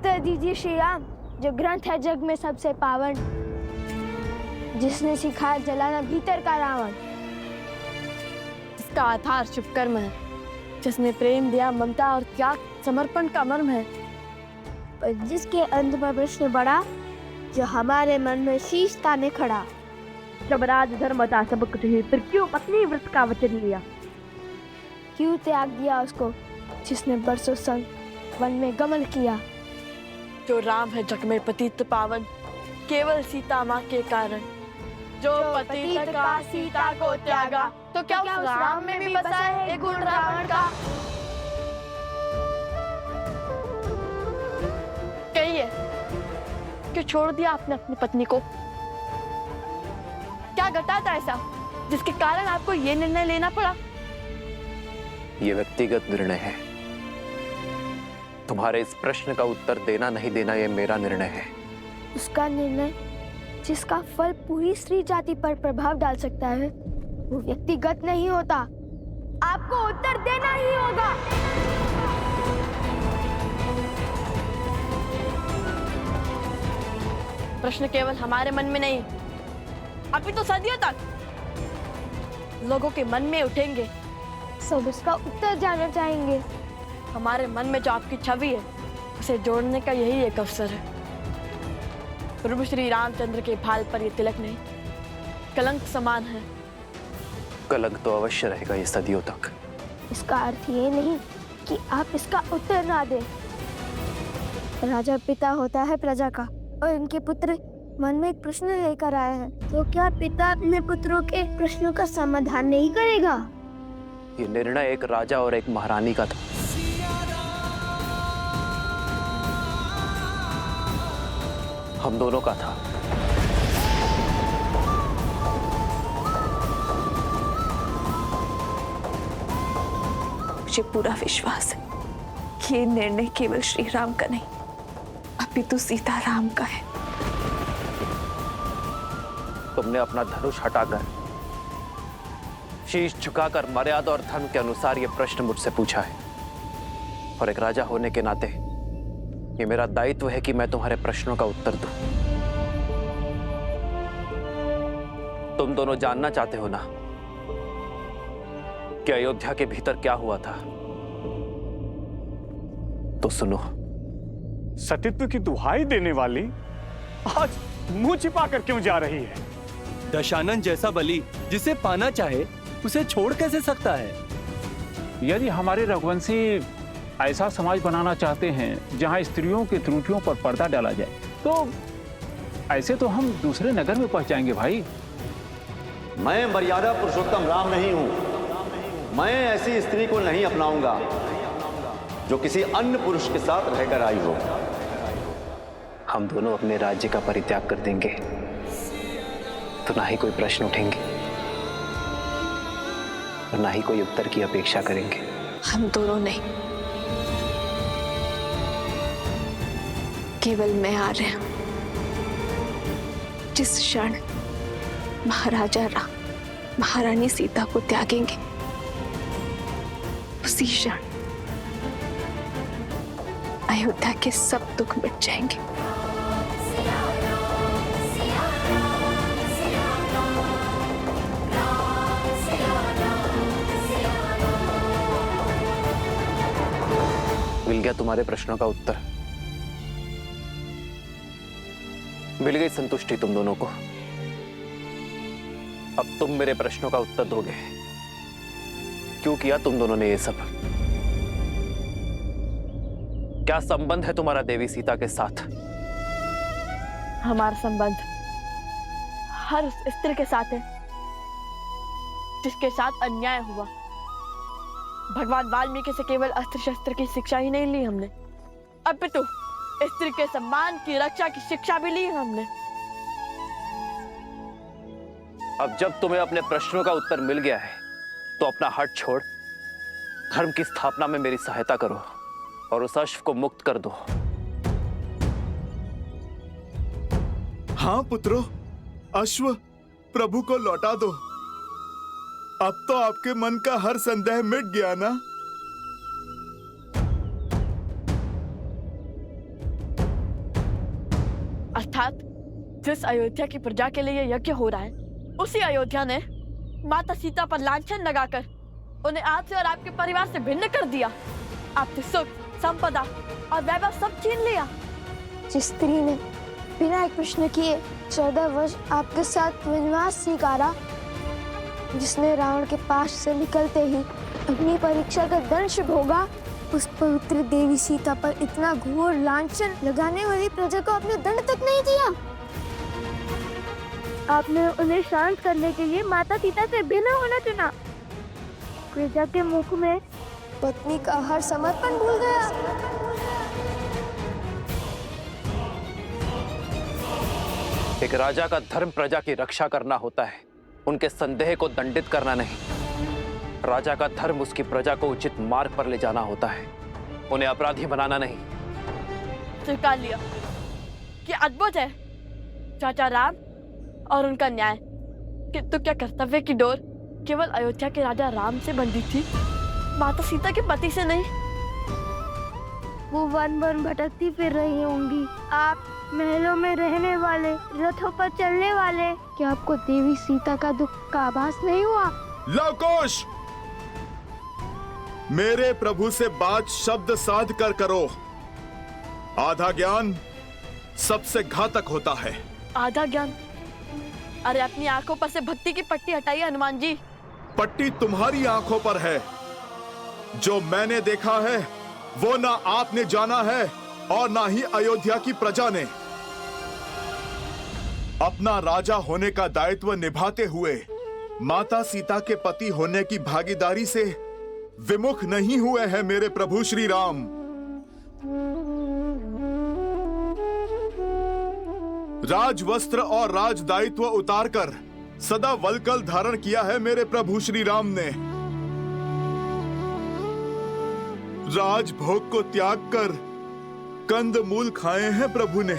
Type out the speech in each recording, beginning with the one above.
उत्तर दीजिए श्री राम, जो ग्रंथ है जग में सबसे पावन, जिसने सिखाया जलाना भीतर का रावण। जिसका आधार शुभ कर्म है, जिसने प्रेम दिया, ममता और त्याग समर्पण का मर्म है। पर जिसके अंत में प्रश्न बढ़ा, जो हमारे मन में शीश ताने खड़ा। जब राज धर्म था सब कुछ ही, फिर क्यों पत्नी व्रत का वचन लिया? क्यों त्याग दिया उसको, जिसने बरसों संग वन में गमन किया। जो राम है जग में पतित पावन, केवल सीता माँ के कारण। जो पतित का सीता को त्यागा, तो क्या उस राम में भी बसा है एक गुण रावण का? कहिए, क्यों छोड़ दिया आपने अपनी पत्नी को? क्या घटा था ऐसा जिसके कारण आपको ये निर्णय लेना पड़ा? ये व्यक्तिगत निर्णय है। तुम्हारे इस प्रश्न का उत्तर देना नहीं देना ये मेरा निर्णय है। उसका निर्णय जिसका फल पूरी स्त्री जाति पर प्रभाव डाल सकता है, वो व्यक्तिगत नहीं होता। आपको उत्तर देना ही होगा। प्रश्न केवल हमारे मन में नहीं, अभी तो सदियों तक लोगों के मन में उठेंगे। सब इसका उत्तर जानना चाहेंगे। हमारे मन में जो आपकी छवि है, उसे जोड़ने का यही एक अवसर है। प्रभु श्री रामचंद्र के भाल पर ये तिलक नहीं, कलंक समान है। कलंक तो अवश्य रहेगा ये सदियों तक। इसका अर्थ ये नहीं कि आप इसका उत्तर ना दें। राजा पिता होता है प्रजा का, और इनके पुत्र मन में एक प्रश्न लेकर आए हैं, तो क्या पिता अपने पुत्रों के प्रश्नों का समाधान नहीं करेगा? ये निर्णय एक राजा और एक महारानी का था। हम दोनों का था। मुझे पूरा विश्वास है कि ये निर्णय केवल श्री राम का नहीं, अपितु सीता राम का है। तुमने अपना धनुष हटाकर, शीश झुकाकर मर्यादा और धर्म के अनुसार यह प्रश्न मुझसे पूछा है, और एक राजा होने के नाते ये मेरा दायित्व है कि मैं तुम्हारे प्रश्नों का उत्तर दूं। तुम दोनों जानना चाहते हो ना कि अयोध्या के भीतर क्या हुआ था? तो सुनो। सतीत्व की दुहाई देने वाली आज मुंह छिपाकर क्यों जा रही है? दशानन जैसा बलि जिसे पाना चाहे उसे छोड़ कैसे सकता है? यदि हमारे रघुवंशी ऐसा समाज बनाना चाहते हैं जहां स्त्रियों की त्रुटियों पर पर्दा डाला जाए, तो ऐसे तो हम दूसरे नगर में पहुंच जाएंगे भाई। मैं मर्यादा पुरुषोत्तम राम नहीं हूं। मैं ऐसी स्त्री को नहीं अपनाऊंगा जो किसी अन्य पुरुष के साथ रहकर आई हो। हम दोनों अपने राज्य का परित्याग कर देंगे तो ना ही कोई प्रश्न उठेंगे और ना ही कोई उत्तर की अपेक्षा करेंगे। हम दोनों नहीं, केवल मैं आ रहे हैं। जिस क्षण महाराजा राम महारानी सीता को त्यागेंगे, उसी क्षण अयोध्या के सब दुख मिट जाएंगे। मिल गया तुम्हारे प्रश्नों का उत्तर। मिल गई संतुष्टि तुम दोनों को। अब तुम मेरे प्रश्नों का उत्तर दोगे। क्यों किया तुम दोनों ने ये सब? क्या संबंध है तुम्हारा देवी सीता के साथ? हमारा संबंध हर उस स्त्री के साथ है जिसके साथ अन्याय हुआ। भगवान वाल्मीकि से केवल अस्त्र शस्त्र की शिक्षा ही नहीं ली हमने, अपितु स्त्री के सम्मान की रक्षा की शिक्षा भी ली हमने। अब जब तुम्हें अपने प्रश्नों का उत्तर मिल गया है, तो अपना हट छोड़ धर्म की स्थापना में मेरी सहायता करो और उस अश्व को मुक्त कर दो। हाँ पुत्रों, अश्व प्रभु को लौटा दो। अब तो आपके मन का हर संदेह मिट गया ना? अर्थात जिस अयोध्या की प्रजा के लिए यज्ञ हो रहा है, उसी अयोध्या ने माता सीता पर लांछन लगाकर उन्हें आपसे और आपके परिवार से भिन्न कर दिया। आपसे सुख, संपदा और वैभव सब छीन लिया। जिस स्त्री ने बिना एक प्रश्न किए 14 वर्ष आपके साथ वनवास स्वीकारा, जिसने रावण के पास से निकलते ही अपनी परीक्षा का दंश भोगा, उस पवित्र देवी सीता पर इतना घोर लांछन लगाने वाली प्रजा को आपने दंड तक नहीं दिया। आपने उन्हें शांत करने के लिए माता सीता से भिन्न होना चुना। प्रजा के मुख में पत्नी का हर समर्पण भूल गया। एक राजा का धर्म प्रजा की रक्षा करना होता है, उनके संदेह को दंडित करना नहीं। राजा का धर्म उसकी प्रजा को उचित मार्ग पर ले जाना होता है, उन्हें अपराधी बनाना नहीं। स्वीकार लिया कि अद्भुत है चाचा राम और उनका न्याय, किंतु क्या कर्तव्य की डोर केवल अयोध्या के राजा राम से बंधी थी, माता सीता के पति से नहीं? वो वन वन भटकती फिर रही होंगी, आप महलों में रहने वाले, रथों पर चलने वाले। क्या आपको देवी सीता का दुख का आभास नहीं हुआ? लवकुश, मेरे प्रभु से बात शब्द साध कर करो। आधा ज्ञान सबसे घातक होता है। आधा ज्ञान? अरे अपनी आंखों पर से भक्ति की पट्टी हटाइए हनुमान जी। पट्टी तुम्हारी आंखों पर है। जो मैंने देखा है वो ना आपने जाना है और ना ही अयोध्या की प्रजा ने। अपना राजा होने का दायित्व निभाते हुए माता सीता के पति होने की भागीदारी से विमुख नहीं हुए हैं मेरे प्रभु श्री राम। राजवस्त्र और राज दायित्व उतारकर सदा वलकल धारण किया है मेरे प्रभु श्री राम ने। राजभोग को त्याग कर कंद मूल खाए हैं प्रभु ने।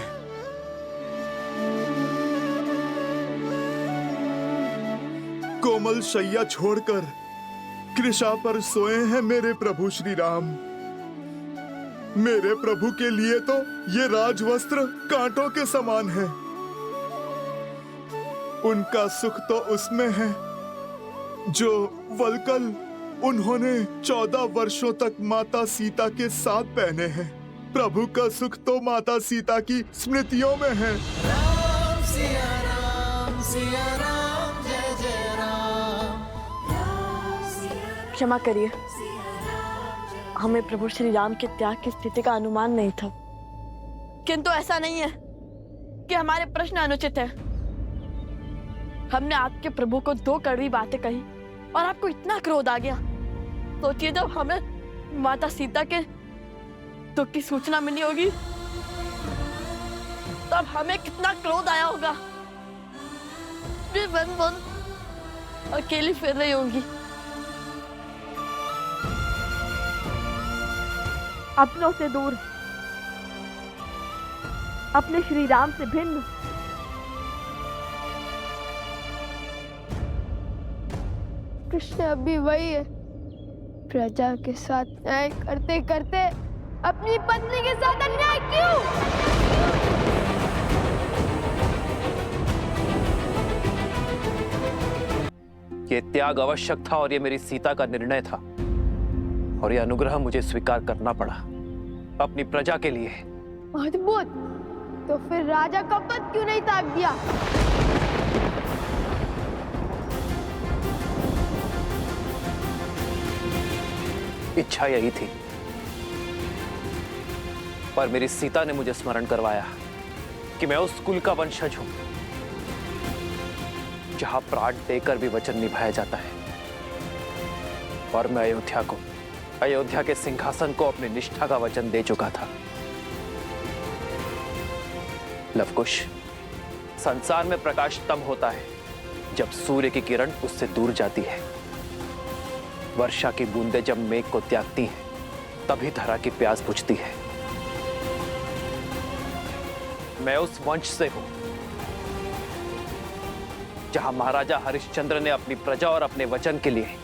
कोमल शैया छोड़कर कृषा पर सोए हैं मेरे प्रभु श्री राम। मेरे प्रभु के लिए तो ये राजवस्त्र कांटों के समान है। उनका सुख तो उसमें है जो वलकल उन्होंने 14 वर्षों तक माता सीता के साथ पहने हैं। प्रभु का सुख तो माता सीता की स्मृतियों में है। राम सिया राम जय जय राम। क्षमा करिए, हमें प्रभु श्री राम के त्याग की स्थिति का अनुमान नहीं था। किंतु ऐसा नहीं है कि हमारे प्रश्न अनुचित है। हमने आपके प्रभु को 2 कड़वी बातें कही और आपको इतना क्रोध आ गया। सोचिए जब हमें माता सीता के दुख की सूचना मिली होगी तब हमें कितना क्रोध आया होगा। वे वन वन अकेली फिर रही होंगी, अपनों से दूर, अपने श्री राम से भिन्न। कृष्ण अभी वही है, प्रजा के साथ न्याय करते करते अपनी पत्नी के साथ अन्याय क्यों? ये त्याग आवश्यक था और ये मेरी सीता का निर्णय था, और ये अनुग्रह मुझे स्वीकार करना पड़ा अपनी प्रजा के लिए। अद्भुत। तो फिर राजा का पद क्यों नहीं त्याग दिया? इच्छा यही थी, पर मेरी सीता ने मुझे स्मरण करवाया कि मैं उस कुल का वंशज हूं जहां प्राण देकर भी वचन निभाया जाता है, और मैं अयोध्या के सिंहासन को अपनी निष्ठा का वचन दे चुका था। लवकुश, संसार में प्रकाश तब होता है जब सूर्य की किरण उससे दूर जाती है। वर्षा की बूंदें जब मेघ को त्यागती हैं, तभी धरा की प्यास बुझती है। मैं उस वंश से हूं जहां महाराजा हरिश्चंद्र ने अपनी प्रजा और अपने वचन के लिए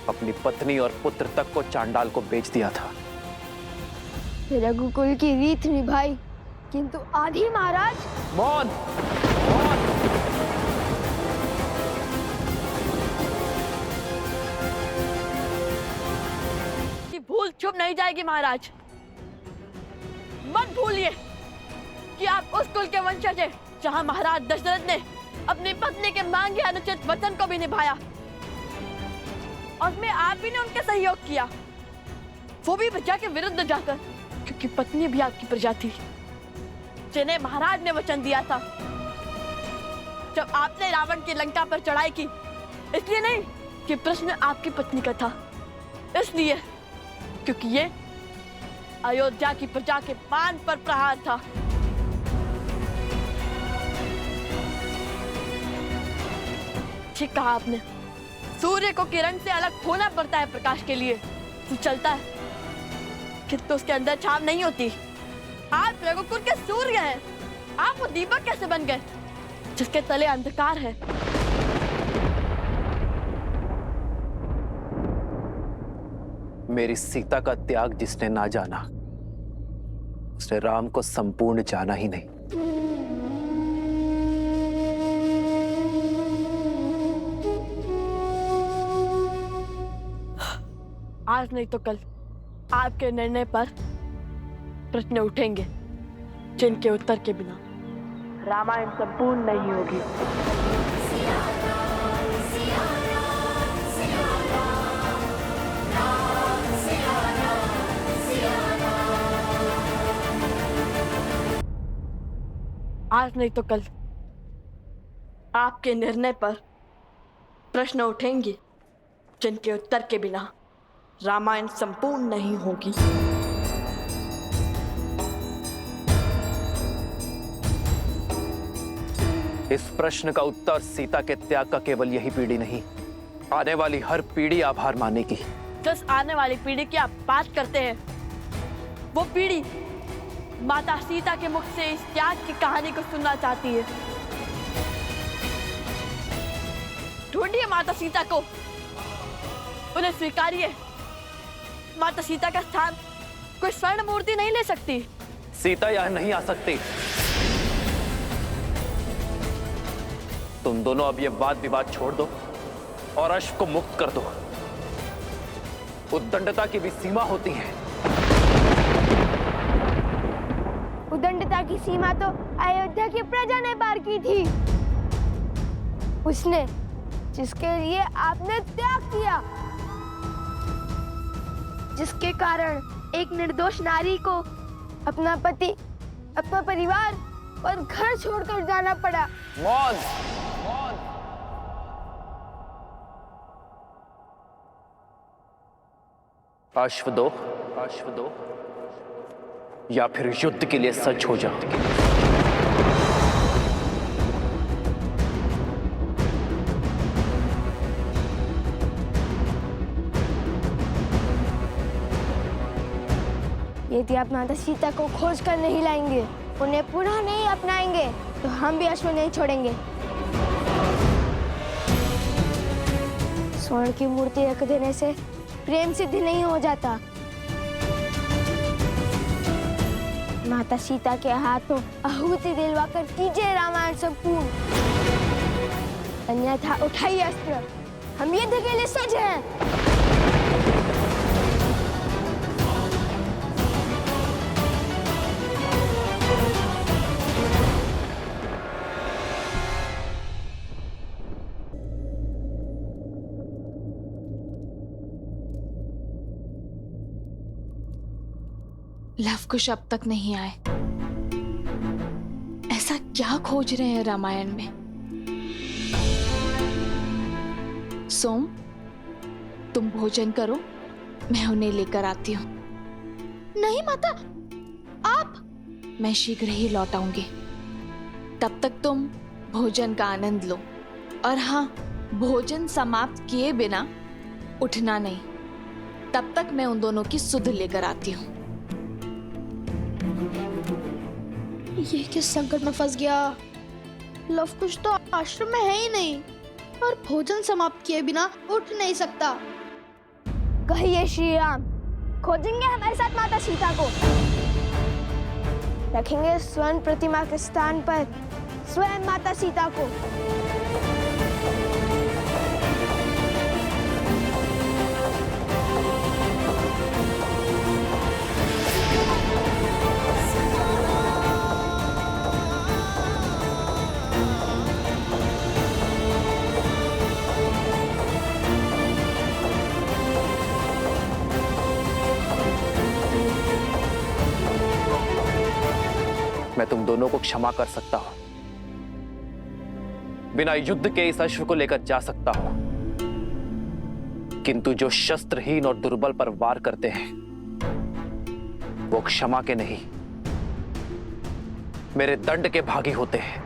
अपनी पत्नी और पुत्र तक को चांडाल को बेच दिया था। रघुकुल की रीत निभाई किंतु आधी महाराज। मौन, मौन। कि भूल चुप नहीं जाएगी महाराज। मत भूलिए कि आप उस कुल के वंशज हैं जहां महाराज दशरथ ने अपनी पत्नी के मांगे अनुचित वचन को भी निभाया और में आप ही ने उनका सहयोग किया, वो भी प्रजा के विरुद्ध जाकर, क्योंकि पत्नी भी आपकी प्रजा थी जिन्हें महाराज ने वचन दिया था। जब आपने रावण की लंका पर चढ़ाई की, इसलिए नहीं कि प्रश्न आपकी पत्नी का था, इसलिए क्योंकि ये अयोध्या की प्रजा के पान पर प्रहार था। ठीक कहा आपने, सूर्य को किरण से अलग होना पड़ता है प्रकाश के लिए, तो चलता है किंतु उसके अंदर छाव नहीं होती। आप रघुकुल के सूर्य हैं, आप वो दीपक कैसे बन गए जिसके तले अंधकार है? मेरी सीता का त्याग जिसने ना जाना, उसने राम को संपूर्ण जाना ही नहीं। आज नहीं तो कल आपके निर्णय पर प्रश्न उठेंगे जिनके उत्तर के बिना रामायण संपूर्ण नहीं होगी। आज नहीं तो कल आपके निर्णय पर प्रश्न उठेंगे जिनके उत्तर के बिना रामायण संपूर्ण नहीं होगी। इस प्रश्न का उत्तर सीता के त्याग का केवल यही पीढ़ी नहीं, आने वाली हर पीढ़ी आभार मानेगी। जिस आने वाली पीढ़ी की आप बात करते हैं, वो पीढ़ी माता सीता के मुख से इस त्याग की कहानी को सुनना चाहती है। ढूंढिए माता सीता को, उन्हें स्वीकारिए। माता सीता का स्थान कोई स्वर्ण मूर्ति नहीं ले सकती। सीता यहां नहीं आ सकती। तुम दोनों अब ये वाद विवाद छोड़ दो और अश्व को मुक्त कर दो। उद्दंडता की भी सीमा होती है। उद्दंडता की सीमा तो अयोध्या की प्रजा ने पार की थी, उसने जिसके लिए आपने त्याग किया, जिसके कारण एक निर्दोष नारी को अपना पति, अपना परिवार और घर छोड़कर जाना पड़ा। मौन, मौन। अश्व दो, अश्व दो, या फिर युद्ध के लिए सज्ज हो जाओ। यदि आप माता सीता को खोज कर नहीं लाएंगे, उन्हें पुनः नहीं अपनाएंगे, तो हम भी अश्व नहीं छोड़ेंगे। स्वर्ण की मूर्ति रख देने से प्रेम सिद्ध नहीं हो जाता। माता सीता के हाथों आहुति दिलवाकर कीजिए रामायण संपूर्ण, अन्यथा उठाइए अस्त्र, हम युद्ध के लिए सज्ज हैं। लवकुश अब तक नहीं आए। ऐसा क्या खोज रहे हैं रामायण में? सोम, तुम भोजन करो, मैं उन्हें लेकर आती हूँ। नहीं माता, आप? मैं शीघ्र ही लौट आऊंगी। तब तक तुम भोजन का आनंद लो, और हाँ, भोजन समाप्त किए बिना उठना नहीं। तब तक मैं उन दोनों की सुध लेकर आती हूँ। ये किस संकट में फंस गया? लवकुश तो आश्रम में है ही नहीं और भोजन समाप्त किए बिना उठ नहीं सकता। कहिए श्री राम, खोजेंगे हमारे साथ माता सीता को। रखेंगे स्वर्ण प्रतिमा के स्थान पर स्वयं माता सीता को। मैं तुम दोनों को क्षमा कर सकता हूं, बिना युद्ध के इस अश्व को लेकर जा सकता हूं, किंतु जो शस्त्रहीन और दुर्बल पर वार करते हैं वो क्षमा के नहीं, मेरे दंड के भागी होते हैं।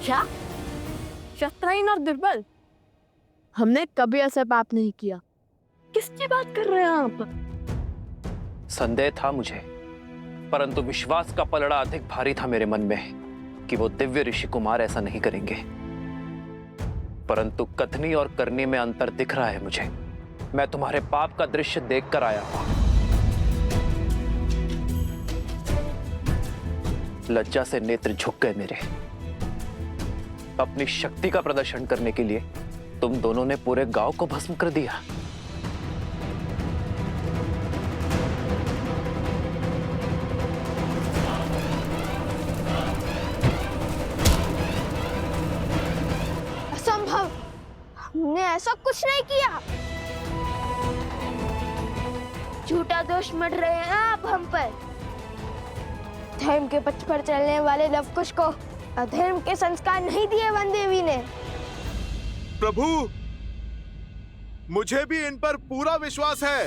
क्या? शस्त्रहीन और दुर्बल? हमने कभी ऐसा पाप नहीं किया। किसकी बात कर रहे हैं आप? संदेह था मुझे, परंतु विश्वास का पलड़ा अधिक भारी था मेरे मन में कि वो दिव्य ऋषि कुमार ऐसा नहीं करेंगे। परंतु कथनी और करनी में अंतर दिख रहा है मुझे। मैं तुम्हारे पाप का दृश्य देखकर आया हूं। लज्जा से नेत्र झुक गए मेरे। अपनी शक्ति का प्रदर्शन करने के लिए तुम दोनों ने पूरे गांव को भस्म कर दिया। असंभव, हमने ऐसा कुछ नहीं किया। झूठा दोष मढ़ रहे हैं आप हम पर। धर्म के पथ पर चलने वाले लवकुश को अधर्म के संस्कार नहीं दिए वन देवी ने। प्रभु, मुझे भी इन पर पूरा विश्वास है।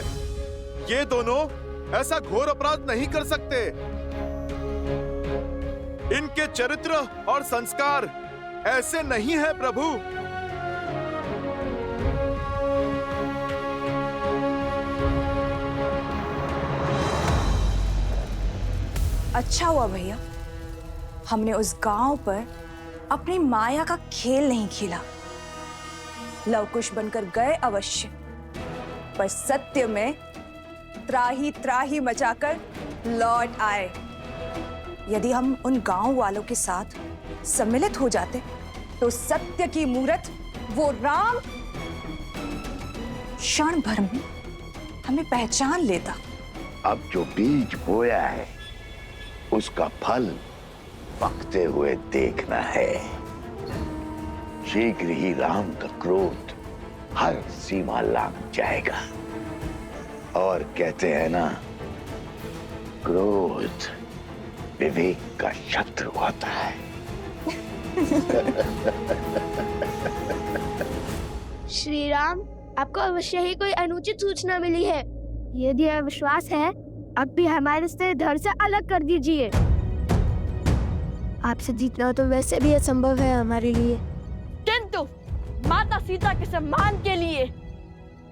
ये दोनों ऐसा घोर अपराध नहीं कर सकते। इनके चरित्र और संस्कार ऐसे नहीं है प्रभु। अच्छा हुआ भैया, हमने उस गांव पर अपनी माया का खेल नहीं खेला। लवकुश बनकर गए अवश्य, पर सत्य में त्राही त्राही मचाकर लौट आए। यदि हम उन गांव वालों के साथ सम्मिलित हो जाते तो सत्य की मूरत वो राम क्षण भर में हमें पहचान लेता। अब जो बीज बोया है उसका फल पकते हुए देखना है। शीघ्र ही राम का क्रोध हर सीमा लांघ जाएगा। और कहते हैं ना, क्रोध विवेक का शत्रु होता है। श्री राम, आपको अवश्य ही कोई अनुचित सूचना मिली है। यदि यह विश्वास है, अब भी हमारे से धड़ से अलग कर दीजिए। आपसे जीतना तो वैसे भी असंभव है हमारे लिए, किंतु माता सीता के सम्मान के लिए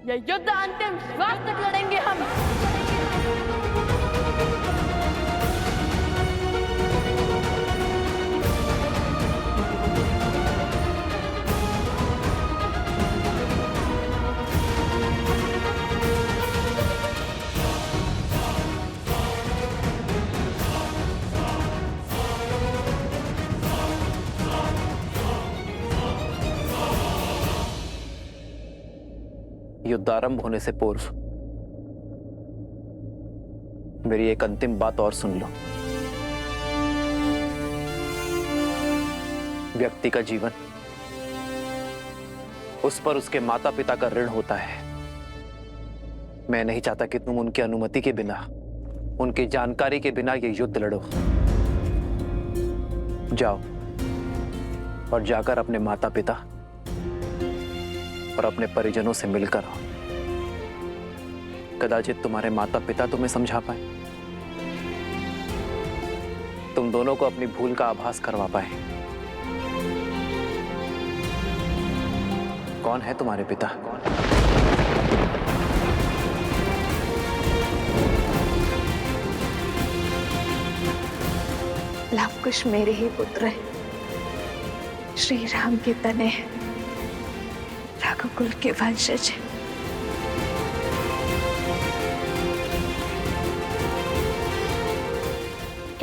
यह युद्ध अंतिम श्वास तक लड़ेंगे हम। युद्ध आरंभ होने से पूर्व मेरी एक अंतिम बात और सुन लो। व्यक्ति का जीवन उस पर उसके माता पिता का ऋण होता है। मैं नहीं चाहता कि तुम उनकी अनुमति के बिना, उनकी जानकारी के बिना ये युद्ध लड़ो। जाओ और जाकर अपने माता पिता और अपने परिजनों से मिलकर आओ। कदाचित तुम्हारे माता पिता तुम्हें समझा पाए, तुम दोनों को अपनी भूल का आभास करवा पाए। कौन है तुम्हारे पिता? लवकुश मेरे ही पुत्र हैं, श्री राम के तने, रघुकुल के वंशज।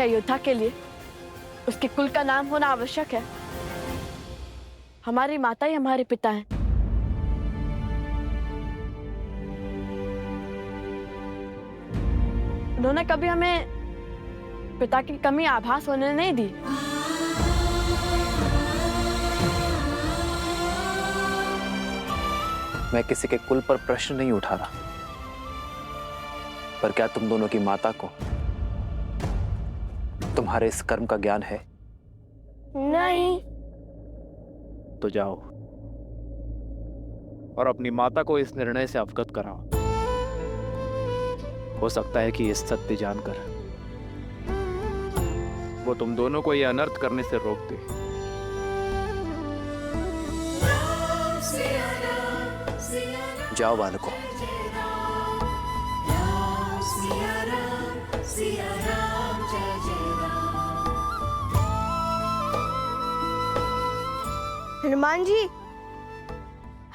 योद्धा के लिए उसके कुल का नाम होना आवश्यक है। हमारी माता ही हमारे पिता हैं। उन्होंने कभी हमें पिता की कमी आभास होने नहीं दी। मैं किसी के कुल पर प्रश्न नहीं उठा रहा, पर क्या तुम दोनों की माता को तुम्हारे इस कर्म का ज्ञान है? नहीं। तो जाओ और अपनी माता को इस निर्णय से अवगत कराओ। हो सकता है कि इस सत्य जानकर वो तुम दोनों को यह अनर्थ करने से रोक दे। जाओ बालकों। हनुमान जी,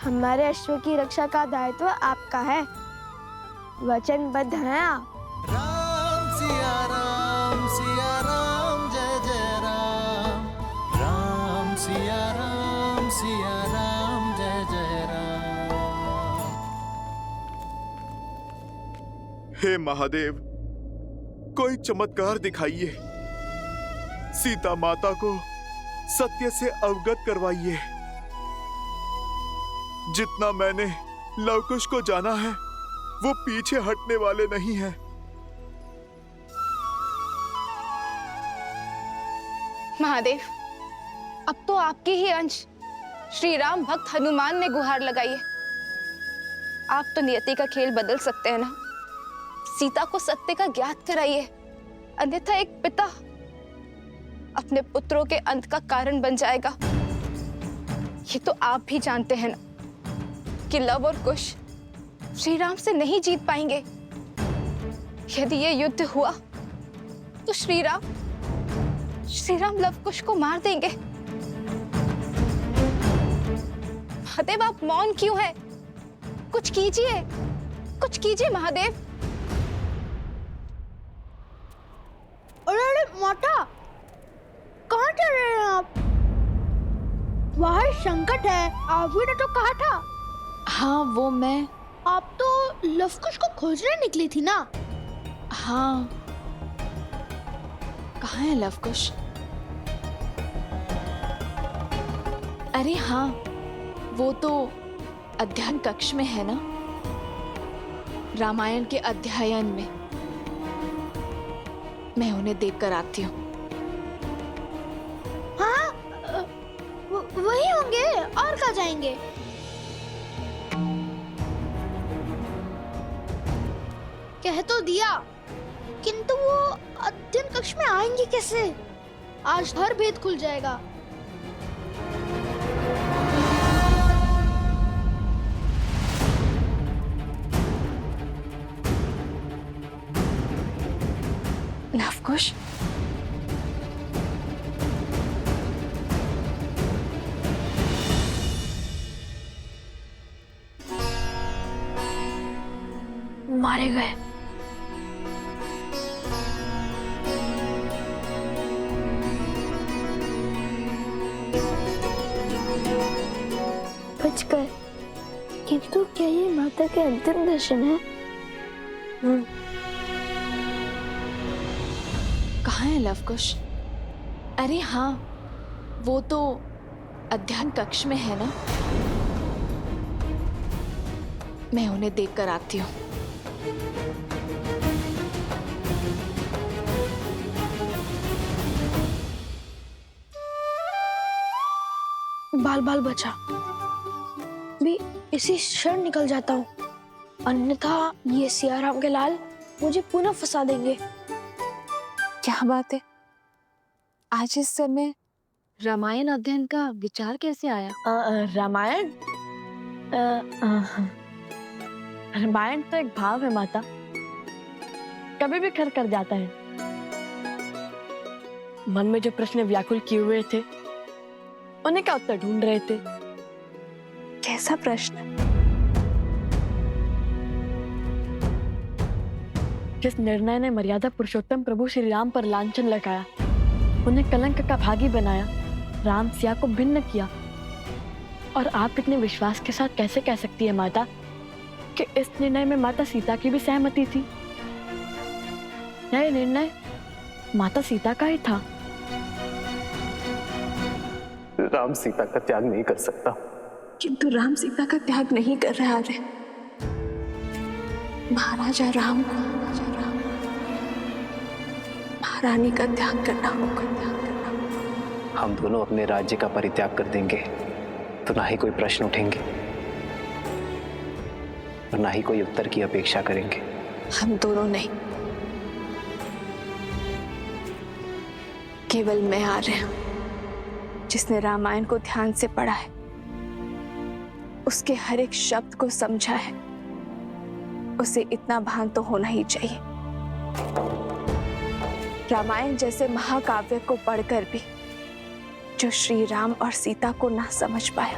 हमारे अश्व की रक्षा का दायित्व आपका है। वचनबद्ध हैं आप। राम सिया राम जय जय राम। राम सिया राम जय जय राम। हे महादेव, कोई चमत्कार दिखाइए। सीता माता को सत्य से अवगत करवाइए। जितना मैंने लवकुश को जाना है, वो पीछे हटने वाले नहीं हैं। महादेव, अब तो आपके ही अंश श्री राम भक्त हनुमान ने गुहार लगाई है। आप तो नियति का खेल बदल सकते हैं ना। सीता को सत्य का ज्ञात कराइए, अन्यथा एक पिता अपने पुत्रों के अंत का कारण बन जाएगा। ये तो आप भी जानते हैं ना कि लव और कुश श्री राम से नहीं जीत पाएंगे। यदि ये युद्ध हुआ तो श्री राम लव कुश को मार देंगे। महादेव, आप मौन क्यों हैं? कुछ कीजिए महादेव। अरे माता, कहाँ चल रहे हैं आप? बाहर संकट है, आप भी ने तो कहा था। हाँ, वो मैं। आप तो लवकुश को खोजने निकली थी ना? हाँ। कहाँ है लवकुश? अरे हाँ, वो तो अध्ययन कक्ष में है ना, रामायण के अध्ययन में। मैं उन्हें देखकर आती हूँ। हाँ, वही होंगे, और कहाँ जाएंगे? कह तो दिया, किंतु वो अध्ययन कक्ष में आएंगे कैसे? आज हर भेद खुल जाएगा। लवकुश, मारे गए। बच गए, किंतु क्या ये माता के अंतिम दर्शन है? कहाँ है लवकुश? अरे हाँ, वो तो अध्ययन कक्ष में है ना। मैं उन्हें देखकर आती हूँ। बाल बाल बचा भी इसी क्षण निकल जाता हूँ, अन्यथा ये सियाराम के लाल मुझे पुनः फंसा देंगे। क्या बात है, आज इस समय रामायण अध्ययन का विचार कैसे आया? रामायण रामायण तो एक भाव है माता, कभी भी खर कर जाता है। मन में जो प्रश्न व्याकुल किए हुए थे, उन्हें का उत्तर ढूंढ रहे थे। कैसा प्रश्न? जिस निर्णय ने मर्यादा पुरुषोत्तम प्रभु श्री राम पर लांछन लगाया, उन्हें कलंक का भागी बनाया, राम सिया को भिन्न किया, और आप इतने विश्वास के साथ कैसे कह सकती है माता कि इस निर्णय में माता सीता की भी सहमति थी? यह निर्णय माता सीता का ही था। राम सीता का त्याग नहीं कर सकता। किंतु राम सीता का त्याग नहीं कर रहा है। महाराजा राम को महारानी का त्याग करना होगा। हम दोनों अपने राज्य का परित्याग कर देंगे तो ना ही कोई प्रश्न उठेंगे और ना ही कोई उत्तर की अपेक्षा करेंगे। हम दोनों नहीं, केवल मैं आ रहे हूं, जिसने रामायण को ध्यान से पढ़ा है, उसके हर एक शब्द को समझा है, उसे इतना भान तो होना ही चाहिए। रामायण जैसे महाकाव्य को पढ़कर भी जो श्री राम और सीता को ना समझ पाया,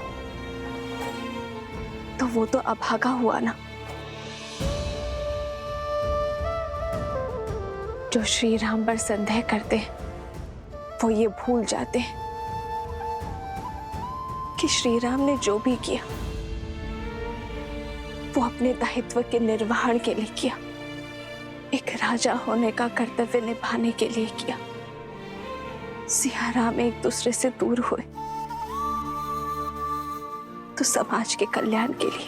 तो वो तो अभागा हुआ ना। जो श्री राम पर संदेह करते हैं, वो ये भूल जाते हैं कि श्री राम ने जो भी किया वो अपने दायित्व के निर्वहन के लिए किया, एक राजा होने का कर्तव्य निभाने के लिए किया। सिया राम एक दूसरे से दूर हुए तो समाज के कल्याण के लिए,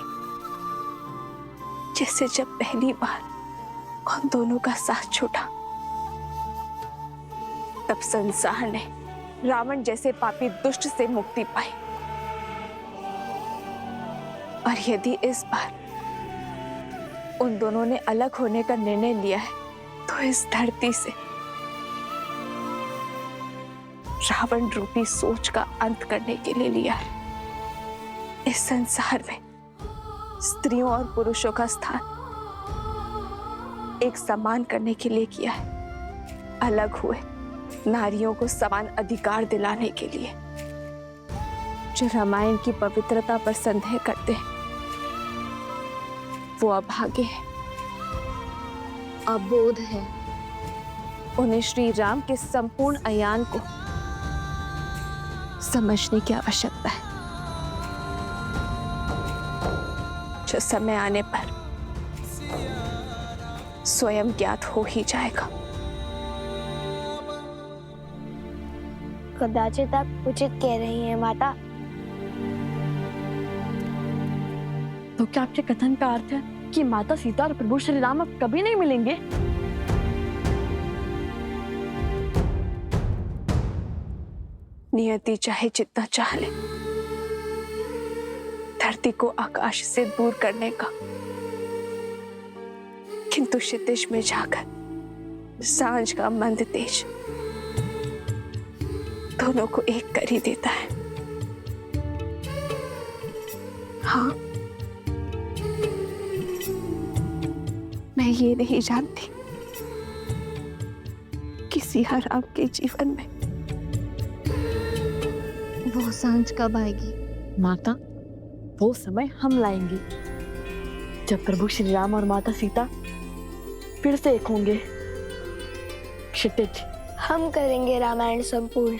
जैसे जब पहली बार उन दोनों का साथ छूटा, तब संसार ने रावण जैसे पापी दुष्ट से मुक्ति पाई। और यदि इस बार उन दोनों ने अलग होने का निर्णय लिया है, तो इस धरती से रावण रूपी सोच का अंत करने के लिए लिया है। इस संसार में स्त्रियों और पुरुषों का स्थान एक समान करने के लिए किया है। अलग हुए नारियों को समान अधिकार दिलाने के लिए। जो रामायण की पवित्रता पर संदेह करते हैं, वो अभागे हैं, अबोध है। उन्हें श्री राम के संपूर्ण अयान को समझने की आवश्यकता है, जो समय आने पर स्वयं ज्ञात हो ही जाएगा। कदाचित आप उचित कह रही हैं माता। तो क्या आपके कथन का अर्थ है कि माता सीता और प्रभु श्री राम अब कभी नहीं मिलेंगे? नियति चाहे जितना चाह ले, धरती को आकाश से दूर करने का, किंतु क्षितिज में जाकर सांझ का मंद तेज दोनों को एक कर ही देता है। हाँ, मैं ये नहीं जानती कि सिया राम के जीवन में वो सांझ कब आएगी? माता, वो समय हम लाएंगे जब प्रभु श्री राम और माता सीता फिर से एक होंगे। क्षितिज, हम करेंगे रामायण संपूर्ण।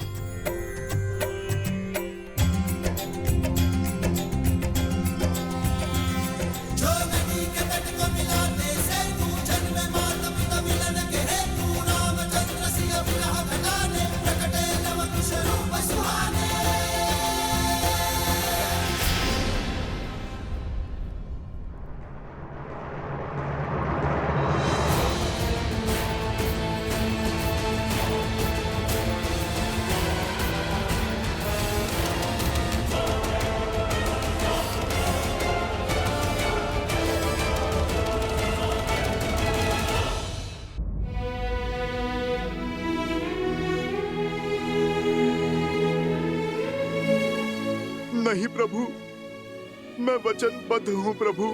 नहीं प्रभु, मैं वचनबद्ध हूं प्रभु।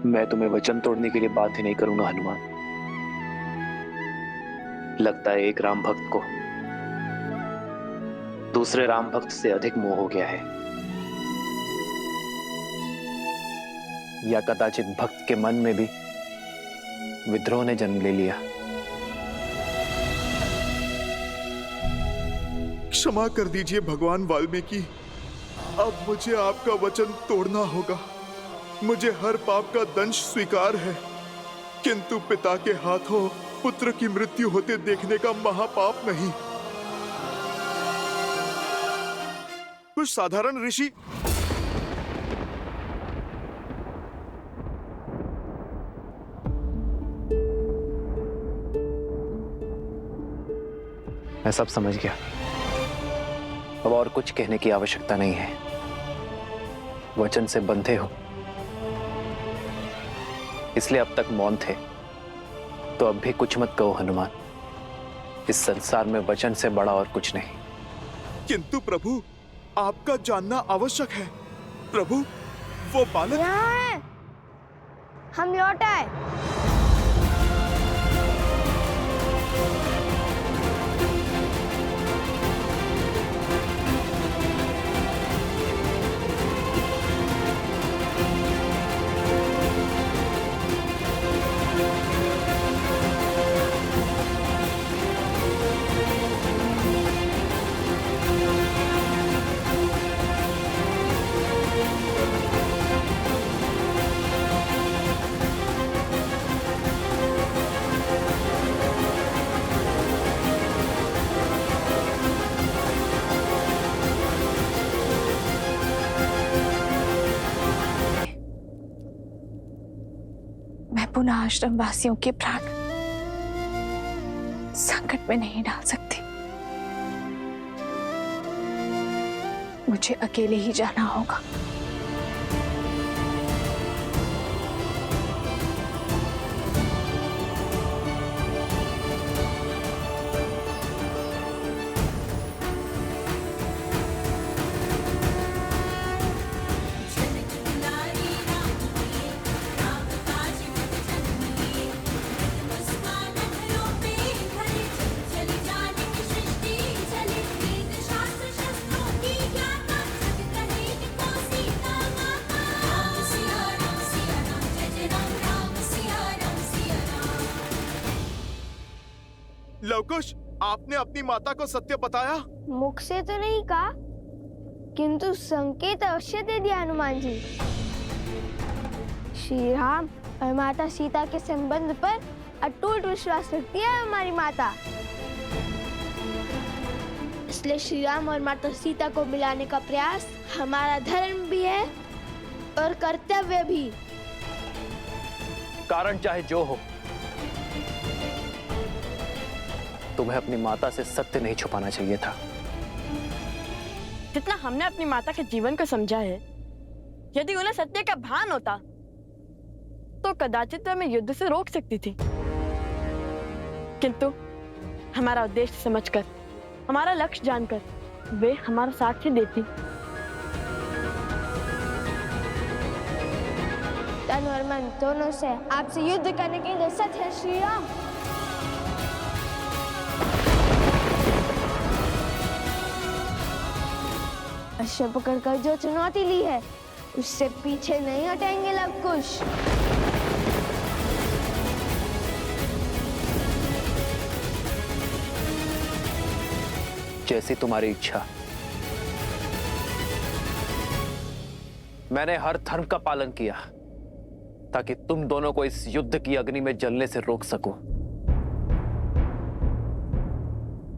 मैं तुम्हें वचन तोड़ने के लिए बात ही नहीं करूंगा हनुमान। लगता है एक राम भक्त को दूसरे राम भक्त से अधिक मोह हो गया है, या कदाचित भक्त के मन में भी विद्रोह ने जन्म ले लिया। क्षमा कर दीजिए भगवान वाल्मीकि, अब मुझे आपका वचन तोड़ना होगा। मुझे हर पाप का दंश स्वीकार है, किंतु पिता के हाथों पुत्र की मृत्यु होते देखने का महापाप नहीं। कुछ साधारण ऋषि मैं सब समझ गया, अब और कुछ कहने की आवश्यकता नहीं है। वचन से बंधे हो इसलिए अब तक मौन थे, तो अब भी कुछ मत कहो हनुमान। इस संसार में वचन से बड़ा और कुछ नहीं। किंतु प्रभु, आपका जानना आवश्यक है। प्रभु, वो बालक यहाँ है। हम लौट आए। पुनः आश्रम वासियों के प्राण संकट में नहीं डाल सकती। मुझे अकेले ही जाना होगा। लवकुश, आपने अपनी माता को सत्य बताया? मुख से तो नहीं कहा, किंतु संकेत अवश्य दे दिया हनुमान जी। श्री राम और माता सीता के संबंध पर अटूट विश्वास रखती है हमारी माता। इसलिए श्री राम और माता सीता को मिलाने का प्रयास हमारा धर्म भी है और कर्तव्य भी। कारण चाहे जो हो, तुम्हें अपनी माता से सत्य नहीं छुपाना चाहिए था। जितना हमने अपनी माता के जीवन को समझा है, यदि उन्हें सत्य का भान होता तो कदाचित मैं युद्ध से रोक सकती थी, किंतु हमारा उद्देश्य समझकर, हमारा लक्ष्य जानकर वे हमारा साथ ही देती। तन और मन दोनों से आपसे युद्ध करने की दस्सत है श्री राम। अश्व पकड़कर जो चुनौती ली है, उससे पीछे नहीं हटेंगे लवकुश। जैसी तुम्हारी इच्छा। मैंने हर धर्म का पालन किया ताकि तुम दोनों को इस युद्ध की अग्नि में जलने से रोक सकूं।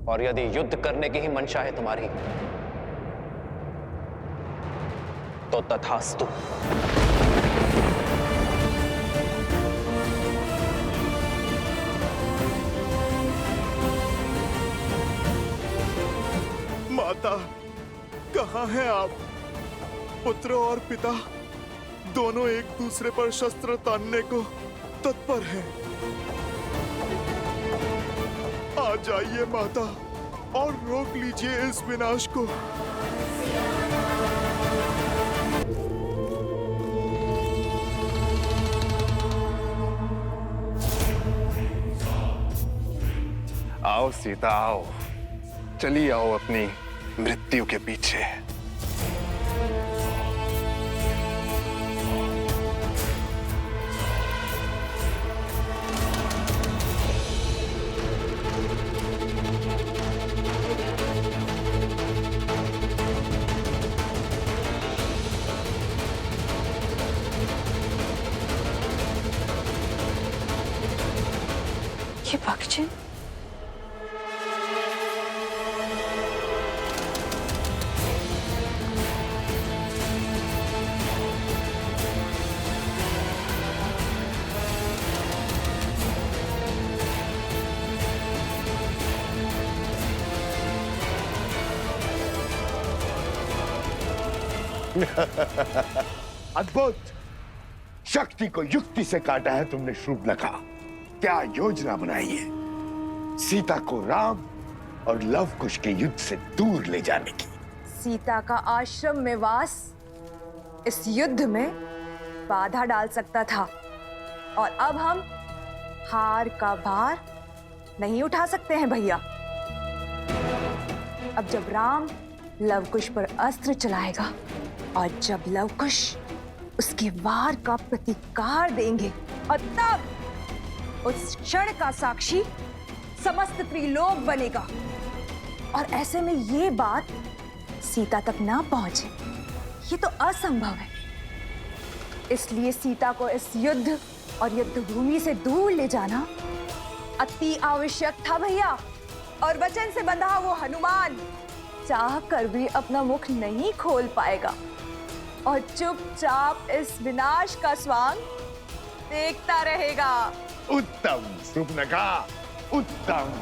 और यदि युद्ध करने की ही मंशा है तुम्हारी, तो तथास्तु। माता, कहाँ हैं आप? पुत्र और पिता दोनों एक दूसरे पर शस्त्र तानने को तत्पर हैं। आ जाइए माता और रोक लीजिए इस विनाश को। आओ सीता आओ, चली आओ अपनी मृत्यु के पीछे। ये पक्षी अद्भुत। शक्ति को युक्ति से काटा है तुमने शूर्पणखा। क्या योजना बनाई है सीता को राम और लव कुश के युद्ध से दूर ले जाने की। सीता का आश्रम में वास इस युद्ध में बाधा डाल सकता था, और अब हम हार का भार नहीं उठा सकते हैं भैया। अब जब राम लवकुश पर अस्त्र चलाएगा और जब लवकुश उसके वार का प्रतिकार देंगे, और तब उस क्षण का साक्षी समस्त त्रिलोक बनेगा। और ऐसे में ये बात सीता तक ना पहुंचे, ये तो असंभव है। इसलिए सीता को इस युद्ध और युद्ध भूमि से दूर ले जाना अति आवश्यक था भैया। और वचन से बंधा वो हनुमान चाह कर भी अपना मुख नहीं खोल पाएगा और चुपचाप इस विनाश का स्वांग देखता रहेगा। उत्तम शूर्पणखा, उत्तम।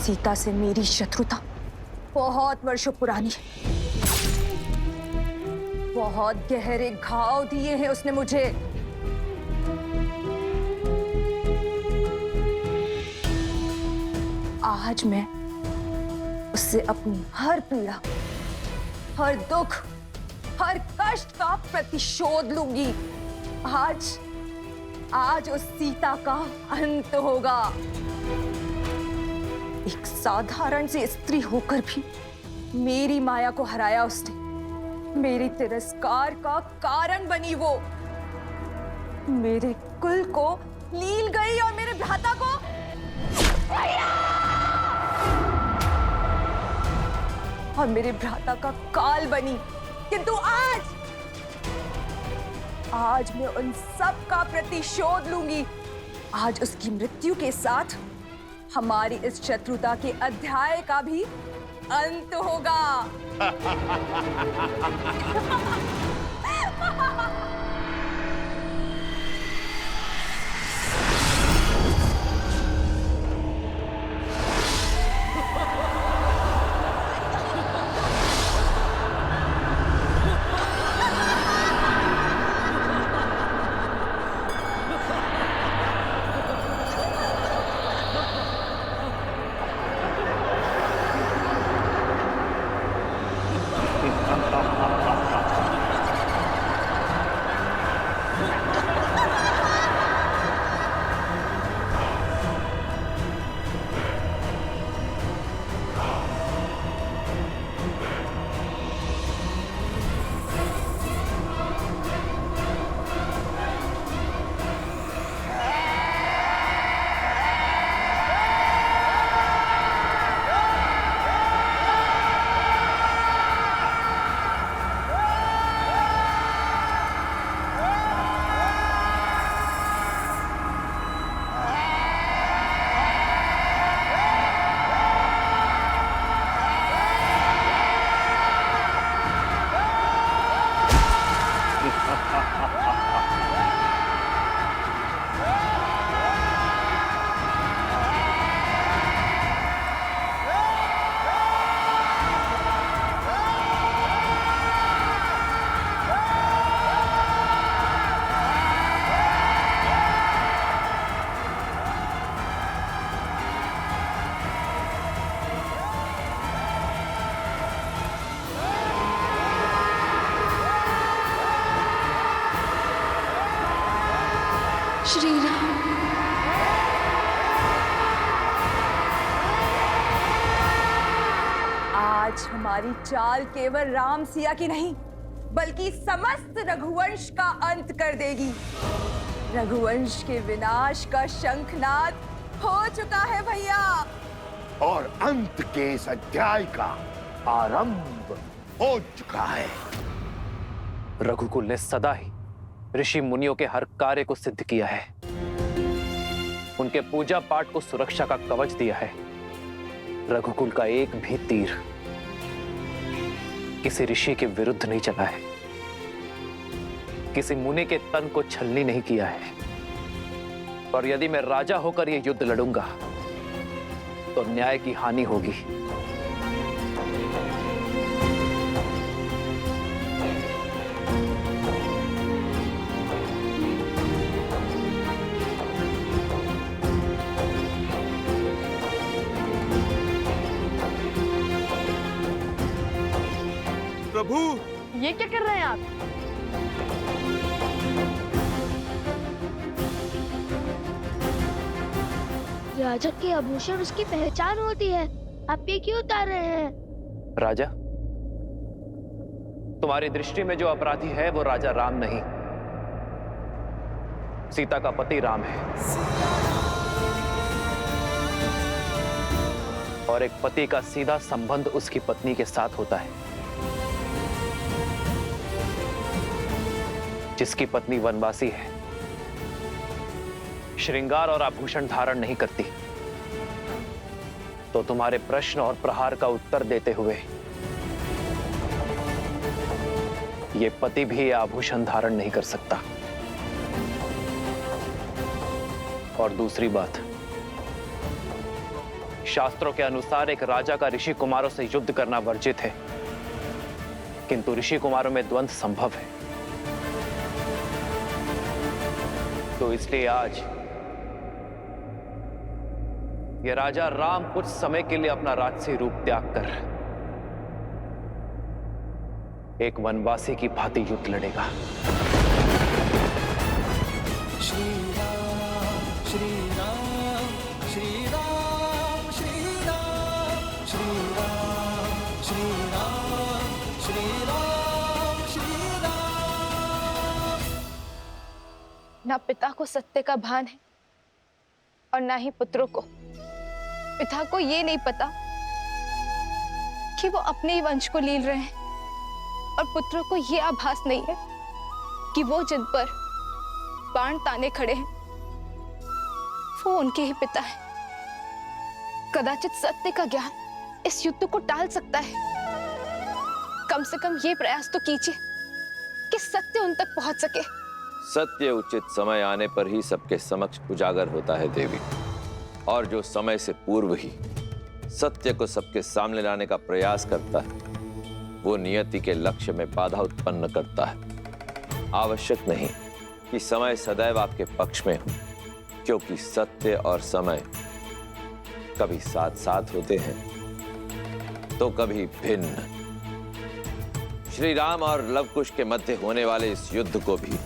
सीता से मेरी शत्रुता बहुत वर्षों पुरानी है। बहुत गहरे घाव दिए हैं उसने मुझे। आज मैं उससे अपनी हर पीड़ा, हर दुख, हर कष्ट का प्रतिशोध लूंगी। आज उस सीता का अंत होगा। एक साधारण सी स्त्री होकर भी मेरी माया को हराया उसने। मेरे तिरस्कार का कारण बनी वो। मेरे कुल को लील गई और मेरे भ्राता को और मेरे भ्राता का काल बनी। किंतु आज मैं उन सब का प्रतिशोध लूंगी। आज उसकी मृत्यु के साथ हमारी इस शत्रुता के अध्याय का भी अंत होगा। श्री राम। आज हमारी चाल केवल राम सिया की नहीं बल्कि समस्त रघुवंश का अंत कर देगी। रघुवंश के विनाश का शंखनाद हो चुका है भैया, और अंत के इस अध्याय का आरंभ हो चुका है। रघुकुल ने सदा ही ऋषि मुनियों के हर कार्य को सिद्ध किया है, उनके पूजा पाठ को सुरक्षा का कवच दिया है। रघुकुल का एक भी तीर किसी ऋषि के विरुद्ध नहीं चला है, किसी मुनि के तन को छलनी नहीं किया है। और यदि मैं राजा होकर यह युद्ध लड़ूंगा तो न्याय की हानि होगी। प्रभु, ये क्या कर रहे हैं आप? राजा के आभूषण उसकी पहचान होती है, आप ये क्यों उतार रहे हैं? राजा, तुम्हारी दृष्टि में जो अपराधी है वो राजा राम नहीं, सीता का पति राम है। और एक पति का सीधा संबंध उसकी पत्नी के साथ होता है। जिसकी पत्नी वनवासी है, श्रृंगार और आभूषण धारण नहीं करती, तो तुम्हारे प्रश्न और प्रहार का उत्तर देते हुए ये पति भी आभूषण धारण नहीं कर सकता। और दूसरी बात, शास्त्रों के अनुसार एक राजा का ऋषि कुमारों से युद्ध करना वर्जित है, किंतु ऋषि कुमारों में द्वंद्व संभव है। तो इसलिए आज ये राजा राम कुछ समय के लिए अपना राजसी रूप त्याग कर एक वनवासी की भांति युद्ध लड़ेगा। श्री राम श्री राम श्री राम श्री राम श्री राम श्री राम श्री राम श्री राम। ना पिता को सत्य का भान है और ना ही पुत्रों को। पिता को ये नहीं पता कि वो अपने ही वंश को लील रहे हैं, और पुत्रों को ये आभास नहीं है कि वो जिन पर बाण ताने खड़े हैं वो उनके ही पिता हैं। कदाचित सत्य का ज्ञान इस युद्ध को टाल सकता है। कम से कम ये प्रयास तो कीजिए कि सत्य उन तक पहुंच सके। सत्य उचित समय आने पर ही सबके समक्ष उजागर होता है देवी, और जो समय से पूर्व ही सत्य को सबके सामने लाने का प्रयास करता है वो नियति के लक्ष्य में बाधा उत्पन्न करता है। आवश्यक नहीं कि समय सदैव आपके पक्ष में हो, क्योंकि सत्य और समय कभी साथ साथ होते हैं तो कभी भिन्न। श्री राम और लवकुश के मध्य होने वाले इस युद्ध को भी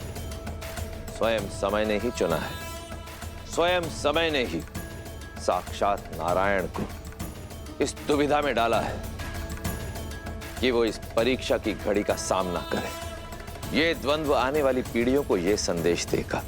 स्वयं समय ने ही चुना है। स्वयं समय ने ही साक्षात नारायण को इस दुविधा में डाला है कि वो इस परीक्षा की घड़ी का सामना करे। ये द्वंद्व आने वाली पीढ़ियों को ये संदेश देगा